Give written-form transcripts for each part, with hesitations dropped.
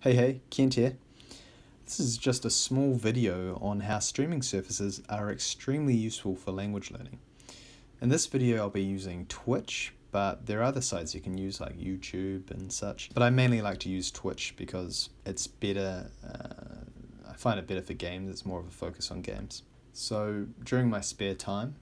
Hey, Kent here. This is just a small video on how streaming services are extremely useful for language learning. In this video I'll be using Twitch, but there are other sites you can use like YouTube and such. But I mainly like to use Twitch because it's better, I find it better for games, it's more of a focus on games. So during my spare time,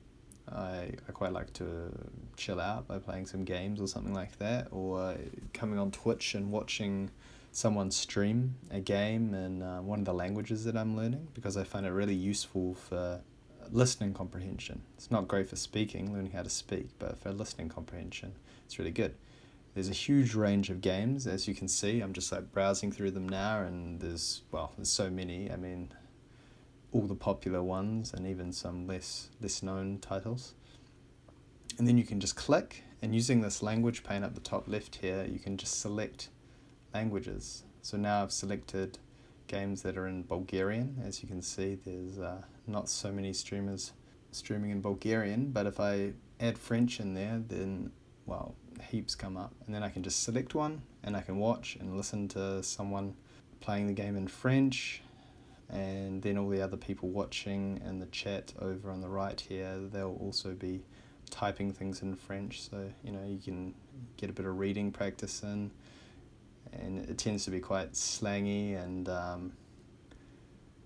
I quite like to chill out by playing some games or something like that, or coming on Twitch and watching someone stream a game in one of the languages that I'm learning, because I find it really useful for listening comprehension. It's not great for speaking, learning how to speak, but for listening comprehension, it's really good. There's a huge range of games, as you can see. I'm just like browsing through them now, and there's so many. I mean, all the popular ones and even some less known titles. And then you can just click, and using this language pane up the top left here, you can just select languages. So now I've selected games that are in Bulgarian. As you can see, there's not so many streamers streaming in Bulgarian, but if I add French in there, then heaps come up, and then I can just select one and I can watch and listen to someone playing the game in French, and then all the other people watching in the chat over on the right here, they'll also be typing things in French, so you can get a bit of reading practice in. And it tends to be quite slangy, and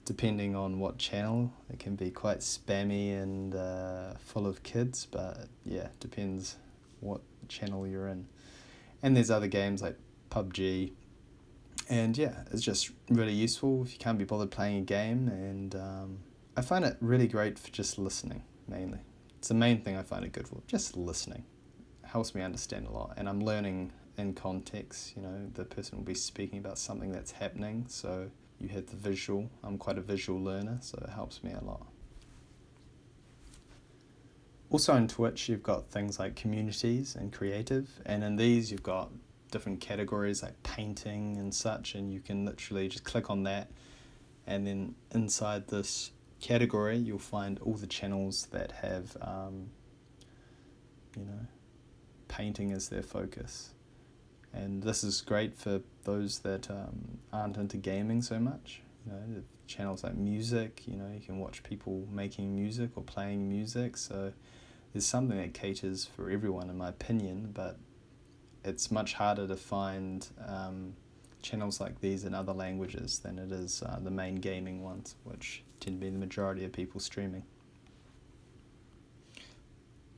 depending on what channel, it can be quite spammy and full of kids, but yeah, depends what channel you're in. And there's other games like PUBG, and yeah, it's just really useful if you can't be bothered playing a game, and I find it really great for just listening, mainly. It's the main thing I find it good for, just listening. It helps me understand a lot, and I'm learning in context. The person will be speaking about something that's happening, so you have the visual. I'm quite a visual learner, so it helps me a lot. Also in Twitch, you've got things like communities and creative, and in these you've got different categories like painting and such, and you can literally just click on that, and then inside this category you'll find all the channels that have painting as their focus. And this is great for those that aren't into gaming so much. The channels like music, you can watch people making music or playing music. So there's something that caters for everyone, in my opinion, but it's much harder to find channels like these in other languages than it is the main gaming ones, which tend to be the majority of people streaming.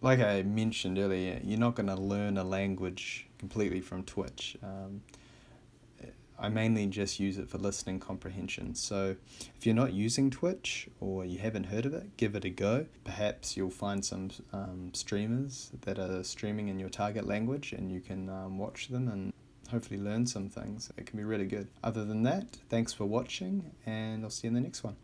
Like I mentioned earlier, you're not going to learn a language completely from Twitch. I mainly just use it for listening comprehension. So if you're not using Twitch or you haven't heard of it, give it a go. Perhaps you'll find some streamers that are streaming in your target language, and you can watch them and hopefully learn some things. It can be really good. Other than that, thanks for watching, and I'll see you in the next one.